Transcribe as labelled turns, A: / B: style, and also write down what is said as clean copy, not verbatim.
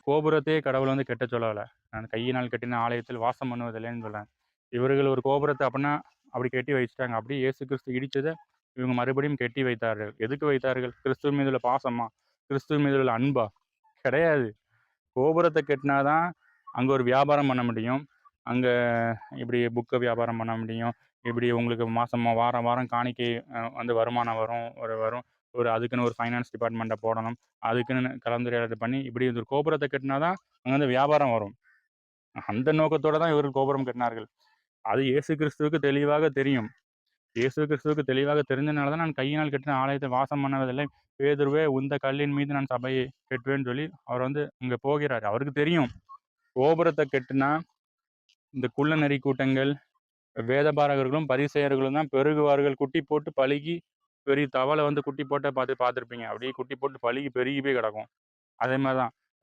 A: கோபுரத்தையே கடவுள் வந்து கெட்டச் சொல்லல. நான் கையினால் கட்டின ஆலயத்தில் வாசம் பண்ணுவதில்லைன்னு சொல்றாங்க. இவர்கள் ஒரு கோபுரத்த அப்பன்னா அப்படி கட்டி வச்சுட்டாங்க. அப்படியே இயேசு கிறிஸ்து இடிச்சத இவங்க மறுபடியும் கட்டி வைத்தார்கள். எதுக்கு வைத்தார்கள்? கிறிஸ்துவின் மீது உள்ள பாசமா? கிறிஸ்துவின் மீது உள்ள அன்பா? கிடையாது. கோபுரத்த கட்டினா தான் அங்க ஒரு வியாபாரம் பண்ண முடியும். அங்க இப்படி புக்க வியாபாரம் பண்ண முடியும். இப்படி உங்களுக்கு மாசமா வாரம் வாரம் காணிக்கை வந்து வருமானம் வரும். வரும். அதுக்குன்னு ஒரு ஃபைனான்ஸ் டிபார்ட்மெண்ட்ட போடணும். அதுக்குன்னு கலந்துரையாடல் பண்ணி இப்படி ஒரு கோபுரத்த கட்டினா தான் அங்க வந்து வியாபாரம் வரும். அந்த நோக்கத்தோட தான் இவர்கள் கோபுரம் கட்டினார்கள். அது இயேசு கிறிஸ்துவுக்கு தெளிவாக தெரியும். இயேசு கிறிஸ்துவுக்கு தெளிவாக தெரிஞ்சனால தான் நான் கையினால் கட்டின ஆலயத்தை வாசம் பண்ணுவதில்லை. பேதுருவே உந்த கல்லின் மீது நான் சபையை கட்டுவேன்னு சொல்லி அவர் வந்து அங்க போகிறாரு. அவருக்கு தெரியும். கோபுரத்த கட்டுனா இந்த குள்ள நரி கூட்டங்கள், வேதபாரகர்களும், பரிசேயர்களும் தான் பெருகுவார்கள். குட்டி போட்டு பலுகி பெரிய தவளை வந்து குட்டி போட்டா பார்த்துருப்பீங்க. அப்படியே குட்டி போட்டு பலுகி பெருகி போய் கிடக்கும். அதே மாரி தான்.